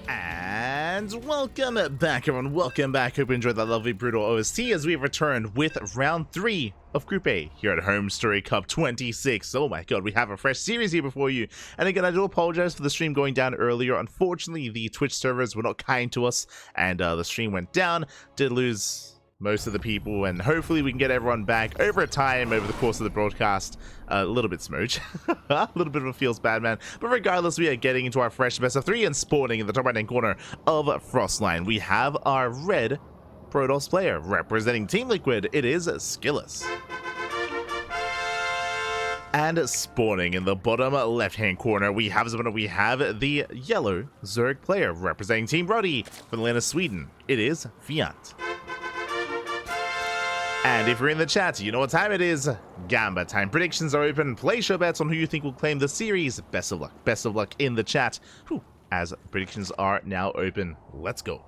And welcome back, everyone. Welcome back. Hope you enjoyed that lovely brutal OST as we returned with round 3 of Group A here at HomeStory Cup 26. Oh my god, we have a fresh series here before you. And again, I do apologize for the stream going down earlier. Unfortunately, the Twitch servers were not kind to us, and the stream went down. Did lose most of the people, and hopefully we can get everyone back over time over the course of the broadcast. A little bit smooch. A little bit of a feels bad, man. But regardless, we are getting into our fresh best of 3 and spawning in the top right hand corner of Frostline. We have our red Protoss player representing Team Liquid. It is SKillous. And spawning in the bottom left hand corner, we have the yellow Zerg player representing Team Roddy from the land of Sweden. It is Fjant. And if you're in the chat, you know what time it is. Gamba time. Predictions are open. Place your bets on who you think will claim the series. Best of luck. Best of luck in the chat. As predictions are now open. Let's go.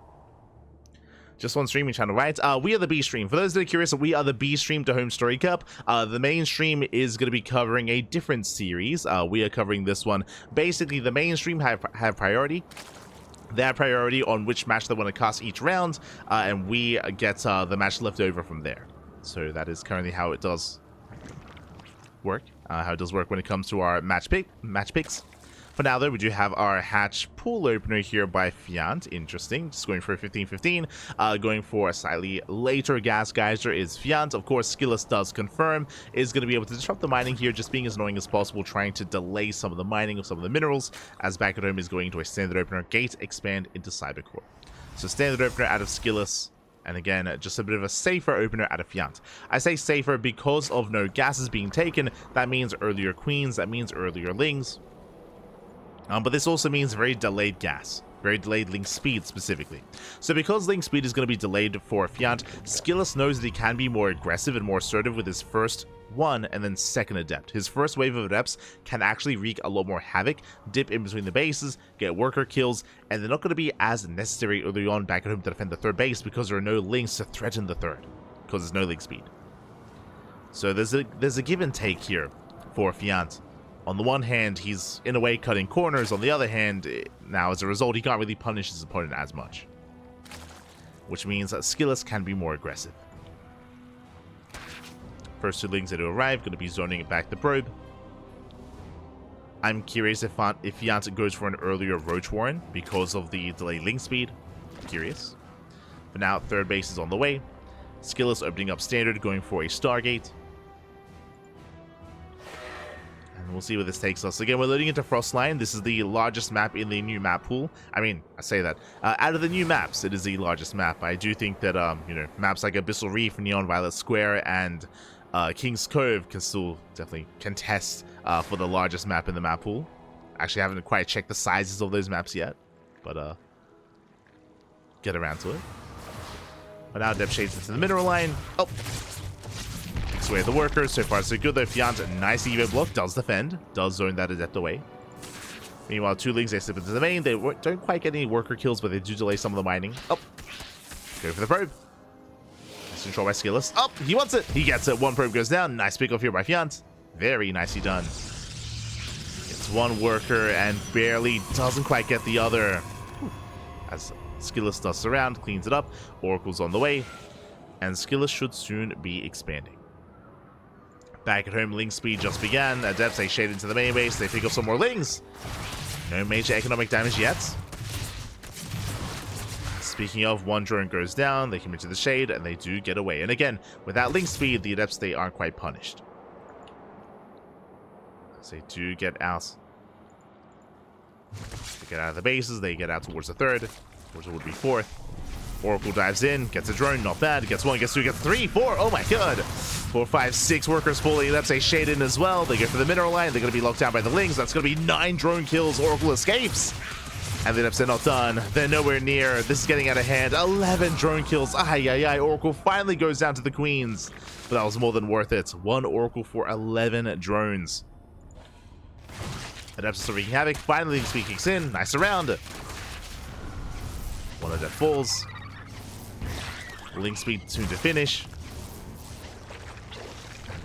Just one streaming channel, right? We are the B stream. For those that are curious, we are the B stream to HomeStory Cup. The main stream is going to be covering a different series. We are covering this one. Basically, the main stream have priority. They have priority on which match they want to cast each round, and we get the match left over from there. So that is currently how it does work. When it comes to our match picks. For now, though, we do have our hatch pool opener here by Fjant. Interesting. Just going for a 15-15. Going for a slightly later gas geyser is Fjant. Of course, SKillous does confirm is going to be able to disrupt the mining here, just being as annoying as possible, trying to delay some of the mining of some of the minerals, as back at home is going to a standard opener, gate, expand into Cybercore. So standard opener out of SKillous. And again, just a bit of a safer opener out of Fjant. I say safer because of no gases being taken. That means earlier queens. That means earlier lings. But this also means very delayed gas. Very delayed link speed specifically. So because link speed is going to be delayed for Fjant, SKillous knows that he can be more aggressive and more assertive with his first one and then second adept. His first wave of adepts can actually wreak a lot more havoc, dip in between the bases, get worker kills, and they're not going to be as necessary early on back at home to defend the third base because there are no links to threaten the third, because there's no link speed. So there's a give and take here for Fjant. On the one hand, he's in a way cutting corners. On the other hand, now as a result, he can't really punish his opponent as much, which means that SKillous can be more aggressive. First 2 links that do arrive, going to be zoning it back the probe. I'm curious if Fjant goes for an earlier Roach Warren because of the delayed link speed. Curious. For now, third base is on the way. SKillous opening up standard, going for a Stargate. And we'll see where this takes us. Again, we're loading into Frostline. This is the largest map in the new map pool. I mean, I say that. Out of the new maps, it is the largest map. I do think that, maps like Abyssal Reef, Neon Violet Square, and King's Cove can still definitely contest for the largest map in the map pool. Actually, I haven't quite checked the sizes of those maps yet, but get around to it. But now Depth Shades into the mineral line. Oh! Takes away the workers. So far, so good though. Fjant, nice evo block, does defend, does zone that adept away. Meanwhile, 2 links, they slip into the main. They don't quite get any worker kills, but they do delay some of the mining. Oh! Go for the probe. Control by SKillous. Oh, he wants it. He gets it. 1 probe goes down. Nice pick off here by Fjant. Very nicely done. It's 1 worker and barely doesn't quite get the other. As SKillous does surround, cleans it up. Oracle's on the way. And SKillous should soon be expanding. Back at home, link speed just began. Adepts, they shade into the main base. They pick up some more lings. No major economic damage yet. Speaking of, 1 drone goes down, they come into the shade, and they do get away. And again, without link speed, the adepts, they aren't quite punished. So they do get out. They get out of the bases, they get out towards the third, which would be 4th. Oracle dives in, gets a drone, not bad. Gets 1, gets 2, gets 3, 4, oh my god! 4, 5, 6 workers fully. Adepts, they shade in as well. They go for the mineral line, they're going to be locked down by the lings. That's going to be 9 drone kills. Oracle escapes. And the adepts are not done. They're nowhere near. This is getting out of hand. 11 drone kills. Ay. Oracle finally goes down to the queens. But that was more than worth it. 1 Oracle for 11 drones. Adepts are still wreaking havoc. Finally, the speed kicks in. Nice round. 1 adept falls. Link speed soon to finish.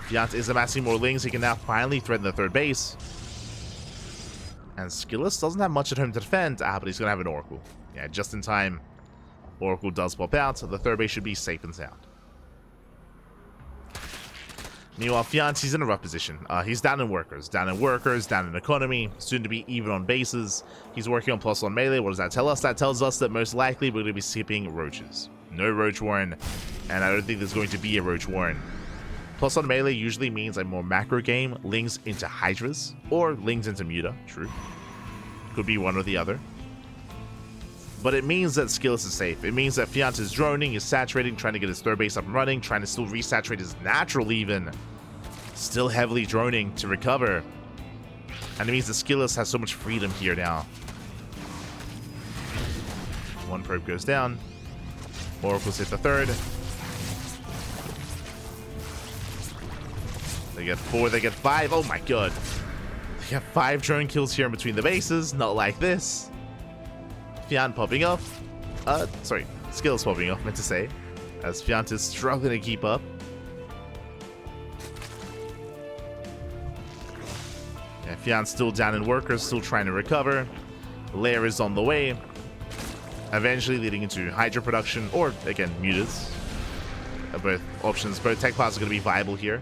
Fjant is amassing more lings. He can now finally threaten the third base. And SKillous doesn't have much at home to defend, but he's going to have an Oracle. Yeah, just in time. Oracle does pop out, so the third base should be safe and sound. Meanwhile, Fjant, he's in a rough position. He's down in workers, down in economy, soon to be even on bases. He's working on plus on melee. What does that tell us? That tells us that most likely we're going to be skipping roaches. No roach warren, and I don't think there's going to be a roach warren. Plus on melee usually means a more macro game, Lings into Hydras, or Lings into Muta, true. Could be one or the other. But it means that SKillous is safe. It means that Fjant is droning, is saturating, trying to get his third base up and running, trying to still resaturate his natural even. Still heavily droning to recover. And it means that SKillous has so much freedom here now. One probe goes down. Oracles hit the third. They get 4, they get 5. Oh my god. They get 5 drone kills here in between the bases. Not like this. Fjant popping off. Sorry. SKillous popping off, meant to say. As Fjant is struggling to keep up. Yeah, Fjant's still down in workers, still trying to recover. Lair is on the way. Eventually leading into Hydra production, or, again, mutas. Both options, both tech paths are going to be viable here.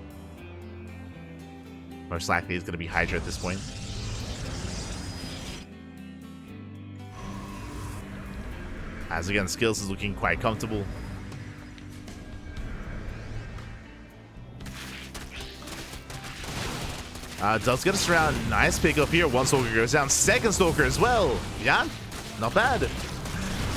Most likely it's going to be Hydra at this point. As again, SKillous is looking quite comfortable. Does get us around. Nice pickup here. One Stalker goes down. Second Stalker as well. Yeah, not bad.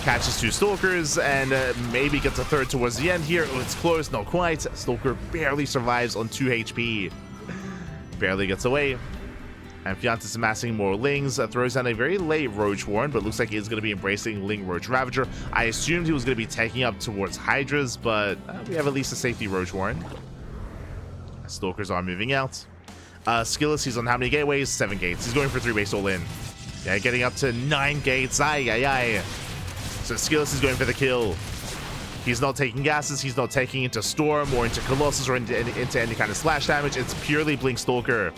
Catches 2 Stalkers and maybe gets a third towards the end here. Oh, it's close. Not quite. Stalker barely survives on 2 HP. Barely gets away. And Fjant is amassing more Lings. Throws down a very late Roach Warren, but looks like he is going to be embracing Ling Roach Ravager. I assumed he was going to be taking up towards Hydras, but we have at least a safety Roach Warren. Stalkers are moving out. SKillous, he's on how many gateways? 7 gates. He's going for 3 base all in. Yeah, getting up to 9 gates. Ay, ay, ay. So SKillous is going for the kill. He's not taking gases. He's not taking into Storm or into Colossus or into any kind of splash damage. It's purely Blink Stalker.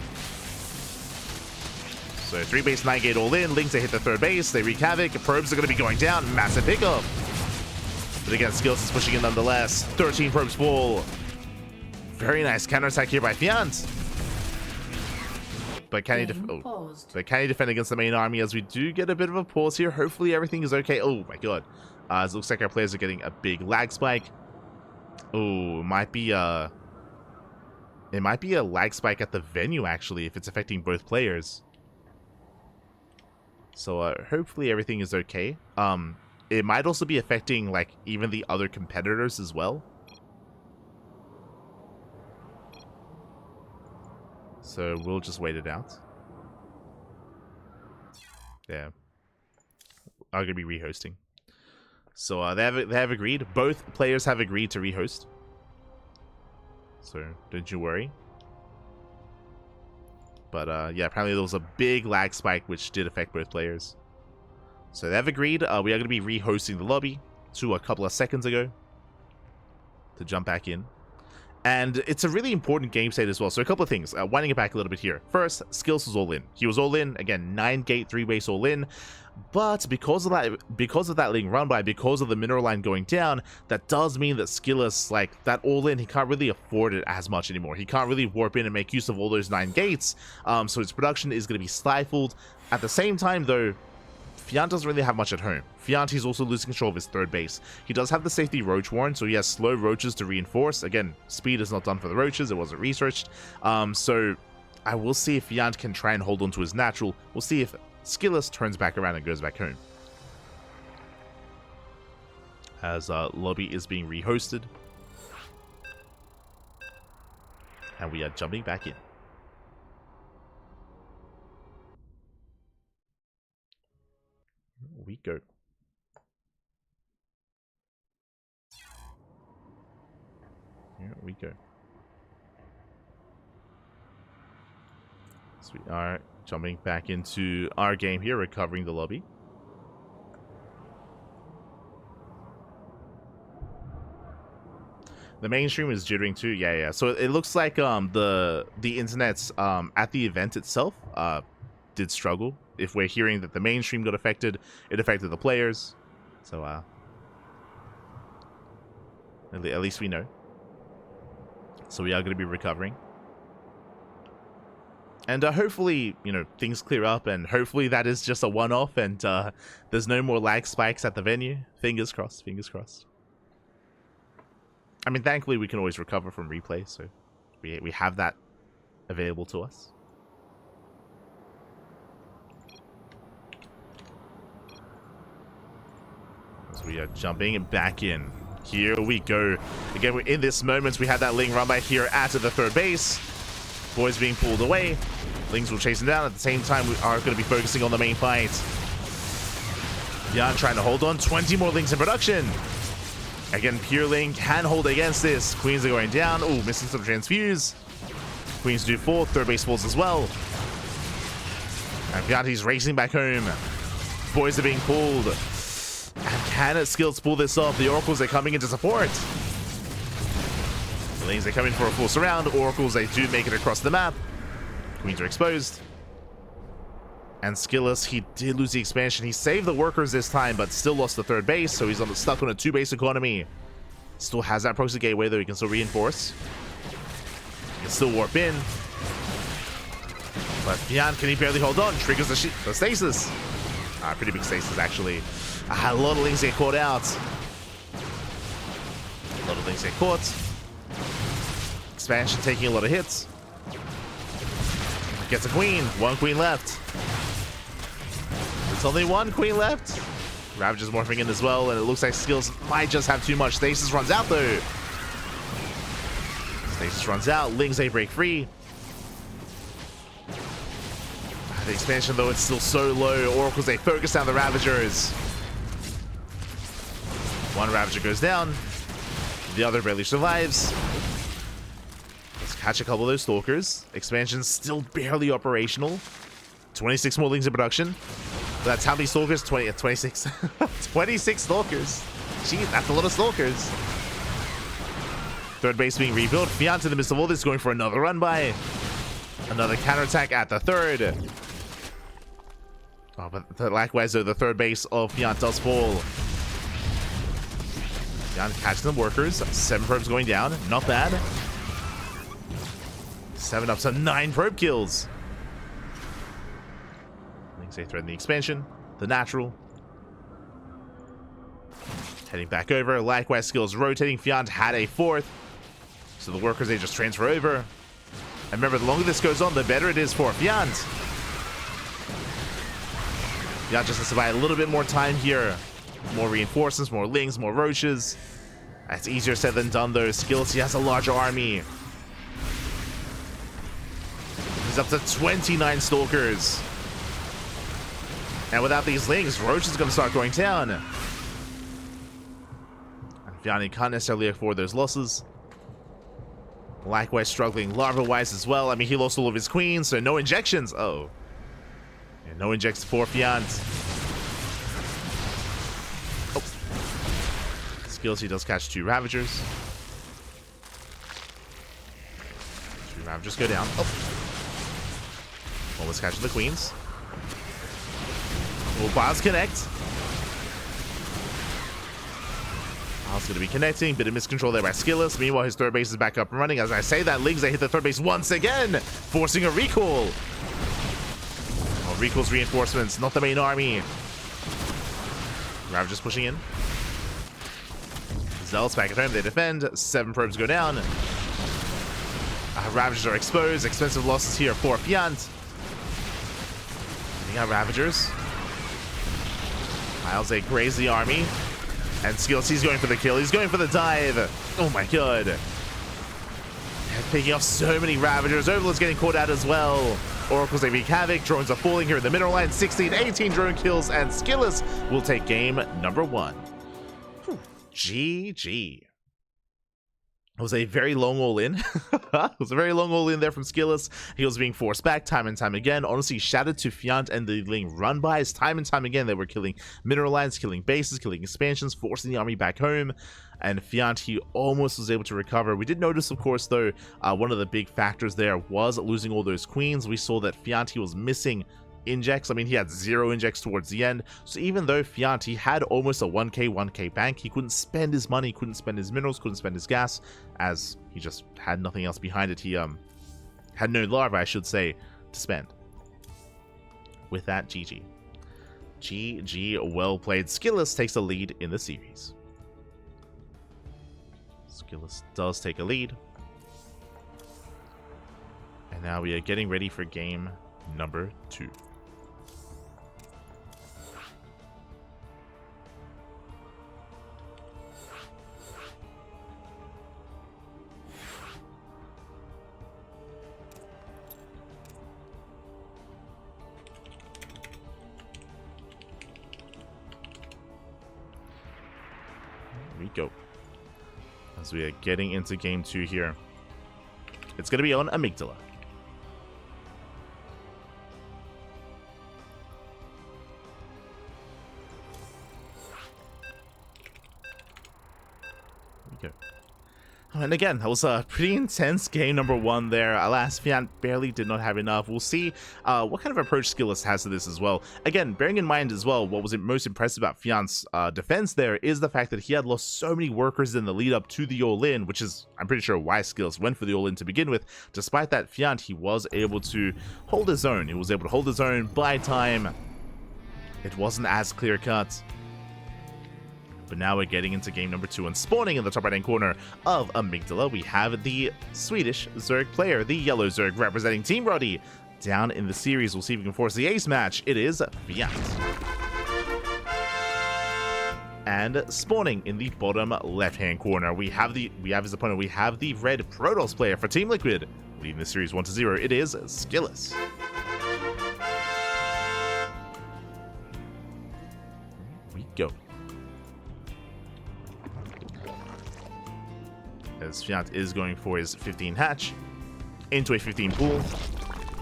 So 3 base, 9 gate all in. Lings, they hit the third base. They wreak havoc. Probes are going to be going down. Massive pickup. But again, SKillous is pushing in nonetheless. 13 probes fall. Very nice counterattack here by Fjant. But can he defend against the main army, as we do get a bit of a pause here? Hopefully everything is okay. Oh my god. It looks like our players are getting a big lag spike. Oh, it might be a lag spike at the venue, actually, if it's affecting both players. So hopefully everything is okay. It might also be affecting, like, even the other competitors as well. So we'll just wait it out. Yeah. I'm going to be rehosting. So they have agreed. Both players have agreed to rehost. So don't you worry. But yeah, apparently there was a big lag spike which did affect both players. So they have agreed. We are going to be rehosting the lobby to a couple of seconds ago to jump back in. And it's a really important game state as well. So a couple of things. Winding it back a little bit here. First, SKillous was all in. He was all in. Again, 9 gate, 3 base all in. But because of that Ling run by, because of the mineral line going down, that does mean that SKillous, like, that all in, he can't really afford it as much anymore. He can't really warp in and make use of all those 9 gates. So his production is going to be stifled. At the same time, though, Fjant doesn't really have much at home. Fjant, he's also losing control of his third base. He does have the safety Roach Warren, so he has slow Roaches to reinforce. Again, speed is not done for the Roaches. It wasn't researched. So I will see if Fjant can try and hold on to his natural. We'll see if SKillous turns back around and goes back home. As lobby is being rehosted. And we are jumping back in. We go. Here we go. So we are jumping back into our game here, recovering the lobby. The mainstream is jittering too. Yeah. So it looks like the internet's at the event itself did struggle if we're hearing that the mainstream got affected, it affected the players. So, at least we know. So we are going to be recovering. And hopefully, you know, things clear up, and hopefully that is just a one-off, and there's no more lag spikes at the venue. Fingers crossed, fingers crossed. I mean, thankfully we can always recover from replay, so we have that available to us. So we are jumping back in. Here we go. Again, in this moment, we had that Ling run by here at the third base. Boys being pulled away. Lings will chase him down. At the same time, we are going to be focusing on the main fight. Fjant trying to hold on. 20 more Lings in production. Again, Pure Ling can hold against this. Queens are going down. Oh, missing some transfuse. Queens do fall. Third base falls as well. And Fjanti's racing back home. Boys are being pulled. And can SKillous pull this off? The Oracles are coming into support. The Lings, they come in for a full surround. Oracles, they do make it across the map. Queens are exposed. And SKillous, he did lose the expansion. He saved the workers this time, but still lost the third base, so he's stuck on a 2-base economy. Still has that proxy gateway, though he can still reinforce. He can still warp in. But Fjant, can he barely hold on? Triggers the stasis. Pretty big stasis, actually. A lot of Lings get caught out. A lot of Lings get caught. Expansion taking a lot of hits. Gets a queen. One queen left. There's only one queen left. Ravager's morphing in as well, and it looks like SKillous might just have too much. Stasis runs out, though. Stasis runs out. Lings, they break free. The expansion, though, it's still so low. Oracles, they focus down the Ravagers. One Ravager goes down. The other barely survives. Let's catch a couple of those Stalkers. Expansion's still barely operational. 26 more Lings in production. That's how many Stalkers? 26. 26 Stalkers. Gee, that's a lot of Stalkers. Third base being rebuilt. Fjant in the midst of all this going for another run by. Another counterattack at the third. Oh, but likewise, though, the third base of Fjant does fall. Fjant catching the workers. 7 probes going down. Not bad. 7 up to 9 probe kills. Lings, they threaten the expansion. The natural. Heading back over. Likewise, SKillous rotating. Fjant had a 4th. So the workers, they just transfer over. And remember, the longer this goes on, the better it is for Fjant. Fjant just has to buy a little bit more time here. More reinforcements, more Lings, more Roaches. That's easier said than done, though. SKillous, he has a larger army. He's up to 29 Stalkers. And without these Lings, Roach is going to start going down. And Fjant can't necessarily afford those losses. Likewise, struggling larva-wise as well. I mean, he lost all of his queens, so no injections. Oh. Yeah, no injects for Fjant. Oh. SKillous, he does catch 2 Ravagers. 2 Ravagers go down. Oh. Almost catching the queens. Will Bars connect? Bars going to be connecting. Bit of miscontrol there by SKillous. Meanwhile, his third base is back up and running. As I say that, Lings, they hit the third base once again, forcing a recall. Oh, recalls reinforcements, not the main army. Ravagers pushing in. Zealots back at home, they defend. 7 probes go down. Ravagers are exposed. Expensive losses here for Fjant. We got Ravagers. Miles, they graze the army. And SKillous, he's going for the kill. He's going for the dive. Oh my god. They're picking off so many Ravagers. Overlord's getting caught out as well. Oracles, they wreak havoc. Drones are falling here in the middle line. 16, 18 drone kills. And SKillous will take game number 1. Whew. GG. It was a very long all-in. It was a very long all-in there from SKillous. He was being forced back time and time again. Honestly, shout out to Fjant and the Ling run-bys. Time and time again, they were killing mineral lines, killing bases, killing expansions, forcing the army back home. And Fjant, he almost was able to recover. We did notice, of course, though, one of the big factors there was losing all those queens. We saw that Fjant, he was missing injects. I mean, he had 0 injects towards the end. So even though Fjant, he had almost a 1k bank, he couldn't spend his money, couldn't spend his minerals, couldn't spend his gas, as he just had nothing else behind it. He had no larva, I should say, to spend. With that, GG. GG, well played. SKillous takes the lead in the series. SKillous does take a lead. And now we are getting ready for game number 2. Here we go. As we are getting into game 2 here. It's going to be on Amygdala. And again, that was a pretty intense game number 1 there. Alas, Fjant barely did not have enough. We'll see what kind of approach SKillous has to this as well. Again, bearing in mind as well, what was most impressive about Fjant's defense there is the fact that he had lost so many workers in the lead up to the all-in, which is, I'm pretty sure, why SKillous went for the all-in to begin with. Despite that, Fjant, he was able to hold his own. He was able to hold his own, buy time. It wasn't as clear-cut. But now we're getting into game number 2, and spawning in the top right-hand corner of Amygdala, we have the Swedish Zerg player, the yellow Zerg representing Team Roddy. Down in the series, we'll see if we can force the ace match. It is Fjant. And spawning in the bottom left-hand corner, we have his opponent. We have the red Protoss player for Team Liquid, leading the series 1-0. It is SKillous. Here we go. As Fjant is going for his 15 hatch into a 15 pool.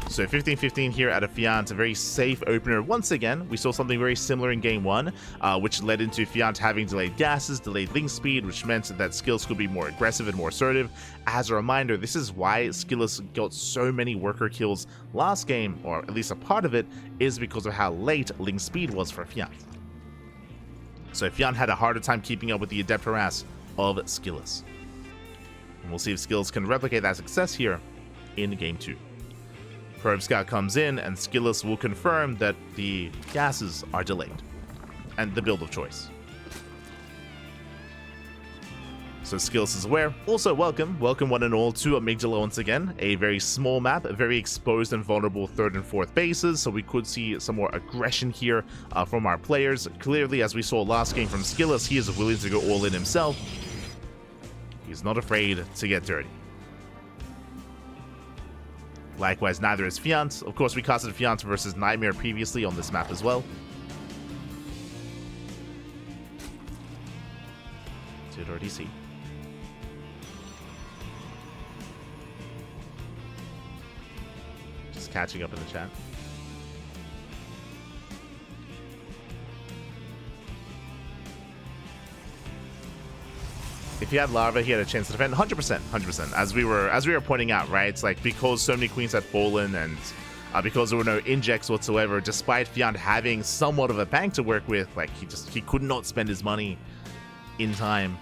So 15-15 here out of Fjant, a very safe opener. Once again, we saw something very similar in game 1, which led into Fjant having delayed gases, delayed link speed, which meant that SKillous could be more aggressive and more assertive. As a reminder, this is why SKillous got so many worker kills last game, or at least a part of it, is because of how late link speed was for Fjant. So Fjant had a harder time keeping up with the adept harass of SKillous. And we'll see if SKillous can replicate that success here in game 2. Probe Scout comes in, and SKillous will confirm that the gases are delayed, and the build of choice. So SKillous is aware. Also, welcome one and all to Amygdala once again. A very small map, a very exposed and vulnerable 3rd and 4th bases, so we could see some more aggression here from our players. Clearly, as we saw last game from SKillous, he is willing to go all in himself. He's not afraid to get dirty. Likewise, neither is Fjant. Of course, we casted Fjant versus Nightmare previously on this map as well. Did already see. Just catching up in the chat. If he had Larva, he had a chance to defend 100%, 100%. As we were pointing out, right? It's like because so many queens had fallen and because there were no injects whatsoever, despite Fjant having somewhat of a bank to work with, like he could not spend his money in time.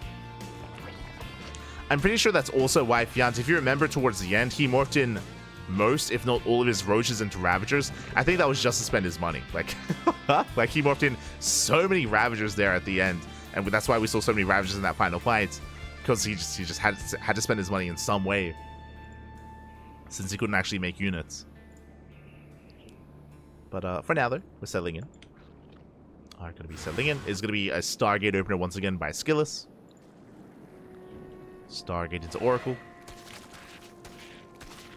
I'm pretty sure that's also why Fjant, if you remember towards the end, he morphed in most, if not all of his Roaches into Ravagers. I think that was just to spend his money. Like, like he morphed in so many Ravagers there at the end. And that's why we saw so many Ravagers in that final fight, because he just had to spend his money in some way, since he couldn't actually make units. But for now, though, we're settling in. Are going to be settling in. Is going to be a Stargate opener once again by SKillous. Stargate into Oracle.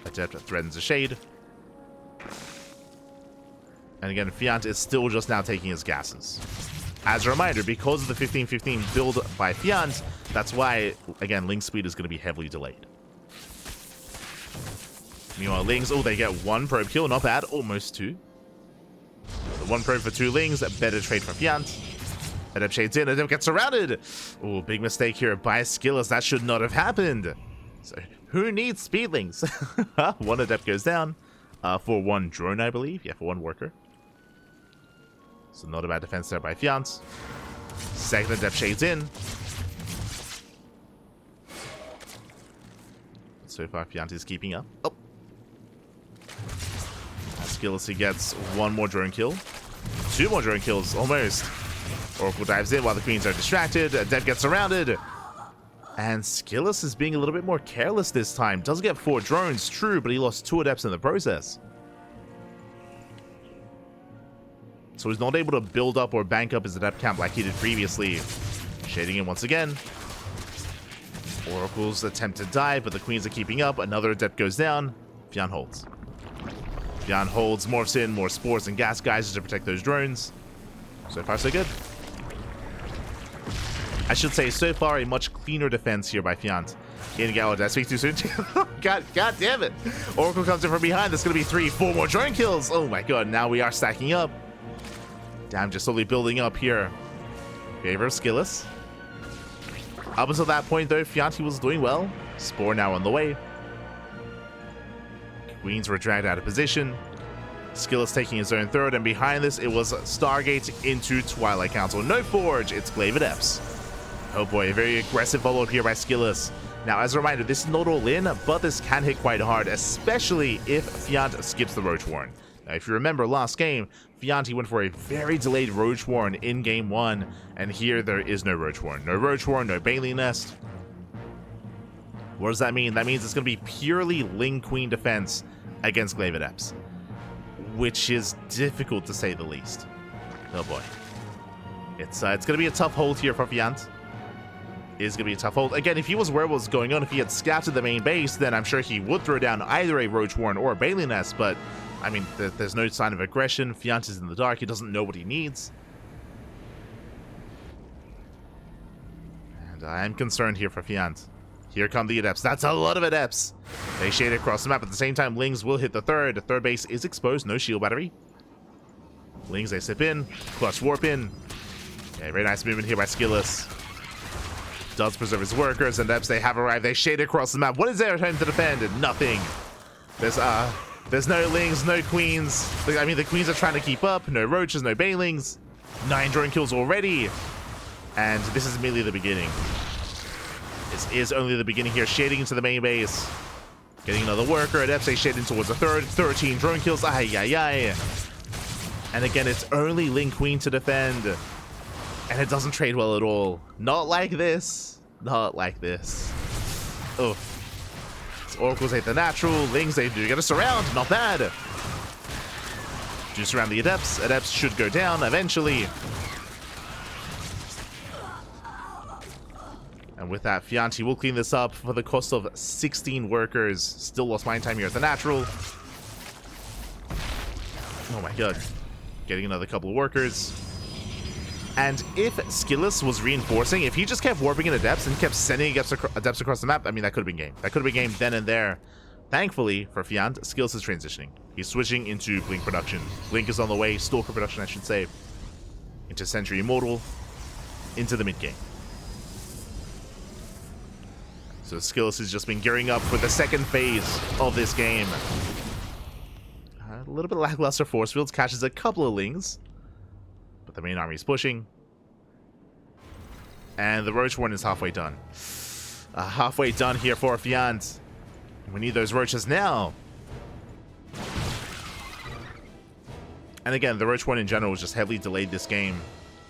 Adept threatens a Shade. And again, Fjant is still just now taking his gases. As a reminder, because of the 15-15 build by Fjant, that's why, again, link speed is going to be heavily delayed. Meanwhile, Lings, oh, they get 1 probe kill, not bad, almost 2. So 1 probe for 2 Lings, a better trade for Fjant. Adept shades in, Adept gets surrounded! Oh, big mistake here by SKillous, that should not have happened. So, who needs speedlings? 1 Adept goes down, for 1 drone, I believe. Yeah, for 1 worker. So not a bad defense there by Fjant. Second Adept shades in. So far, Fjant is keeping up. Oh. SKillous, he gets one more drone kill. Two more drone kills, almost. Oracle dives in while the queens are distracted. Adept gets surrounded. And SKillous is being a little bit more careless this time. Does get 4 drones, true, but he lost 2 Adepts in the process. So he's not able to build up or bank up his Adept camp like he did previously. Shading in once again. Oracle's attempt to dive, but the queens are keeping up. Another Adept goes down. Fjant holds. Fjant holds, morphs in, more spores and gas geysers to protect those drones. So far, so good. I should say, so far, a much cleaner defense here by Fjant. Did I speak too soon? God damn it. Oracle comes in from behind. That's going to be 3, 4 more drone kills. Oh my god, now we are stacking up. Damn, just slowly building up here. Favor of SKillous. Up until that point, though, Fjant was doing well. Spore now on the way. Queens were dragged out of position. SKillous taking his own third, and behind this, it was Stargate into Twilight Council. No Forge, it's Glaive Adepts. Oh boy, a very aggressive follow-up here by SKillous. Now, as a reminder, this is not all in, but this can hit quite hard, especially if Fjant skips the Roach Warren. Now, if you remember last game, Fjant went for a very delayed Roach Warren in game 1, and here there is no Roach Warren. No Roach Warren, no Bailey Nest. What does that mean? That means it's going to be purely Ling Queen defense against Glaive Adepts, which is difficult to say the least. Oh boy. It's going to be a tough hold here for Fjant. It is going to be a tough hold. Again, if he was aware of what was going on, if he had scouted the main base, then I'm sure he would throw down either a Roach Warren or a Bailey Nest, but I mean, there's no sign of aggression. Fjant is in the dark. He doesn't know what he needs. And I am concerned here for Fjant. Here come the Adepts. That's a lot of Adepts. They shade across the map. At the same time, Lings will hit the third. The third base is exposed. No shield battery. Lings, they sip in. Clutch warp in. Okay, very nice movement here by SKillous. Does preserve his workers. And Adepts, they have arrived. They shade across the map. What is their time to defend? Nothing. There's no Lings, no Queens. I mean, the Queens are trying to keep up. No Roaches, no Bailings. 9 drone kills already. And this is merely the beginning. This is only the beginning here. Shading into the main base. Getting another worker. Adepts, they shade in towards the third. 13 drone kills. Ay, ay, ay. And again, it's only Ling Queen to defend. And it doesn't trade well at all. Not like this. Not like this. Oh. Oracles hit the natural. Lings, they do get a surround. Not bad. Do surround the Adepts. Adepts should go down eventually. And with that, Fjant will clean this up for the cost of 16 workers. Still lost mine time here at the natural. Oh my god. Getting another couple of workers. And if SKillous was reinforcing, if he just kept warping in Adepts and kept sending Adepts across the map, I mean, that could have been game. That could have been game then and there. Thankfully, for Fjant, SKillous is transitioning. He's switching into Blink production. Blink is on the way, Stalker production, I should say. Into Sentry Immortal. Into the mid-game. So SKillous has just been gearing up for the second phase of this game. A little bit lackluster force fields, catches a couple of Lings. But the main army is pushing. And the Roach Warren is halfway done. Halfway done here for Fjant. We need those Roaches now. And again, the Roach Warren in general was just heavily delayed this game.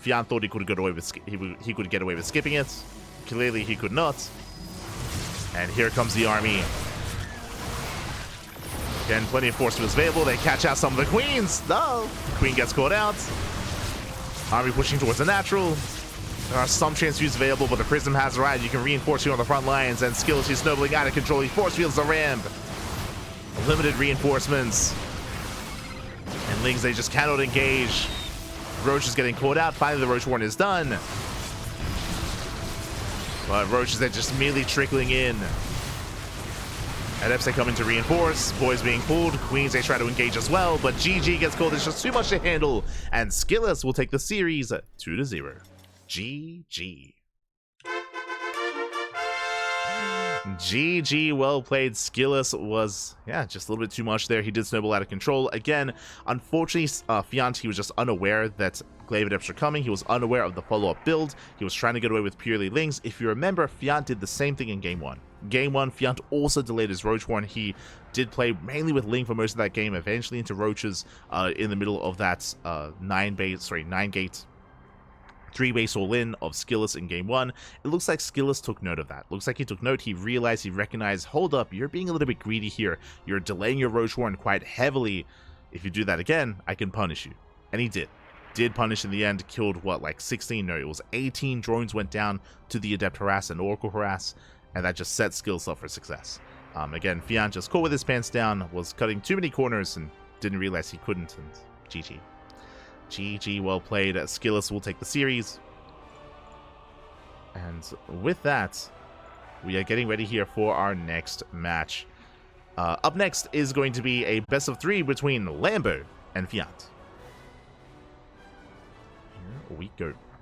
Fjant thought he could get away with he could get away with skipping it. Clearly he could not. And here comes the army. Again, plenty of force fields available. They catch out some of the Queens. No! The Queen gets caught out. Army pushing towards the natural. There are some transfuse available, but the Prism has arrived. You can reinforce here on the front lines, and SKillous is snowballing out of control. He force fields the ramp. Limited reinforcements. And Lings, they just cannot engage. Roach is getting caught out. Finally, the Roach Warren is done. But Roaches, they're just merely trickling in. Adepts, they come in to reinforce. Boys being pulled. Queens, they try to engage as well. But GG gets called. It's just too much to handle. And SKillous will take the series 2-0. GG. GG, well played. SKillous was, yeah, just a little bit too much there. He did snowball out of control. Again, unfortunately, Fjant, he was just unaware that Glaive Adepts are coming. He was unaware of the follow-up build. He was trying to get away with purely Lings. If you remember, Fjant did the same thing in Game 1. Game 1, Fjant also delayed his Roach Warren. He did play mainly with Ling for most of that game, eventually into Roaches in the middle of that 9-gate 3-base all-in of SKillous in Game 1. It looks like SKillous took note of that. Looks like he took note, he realized, he recognized, hold up, you're being a little bit greedy here. You're delaying your Roach Warren quite heavily. If you do that again, I can punish you. And he did. Did punish in the end, killed, what, like 16? No, it was 18 drones went down to the Adept Harass and Oracle Harass, and that just set SKillous up for success. Again, Fjant just caught with his pants down, was cutting too many corners and didn't realize he couldn't, and GG. GG, well played. SKillous will take the series. And with that, we are getting ready here for our next match. Up next is going to be a best of 3 between Lambo and Fjant. Here we go.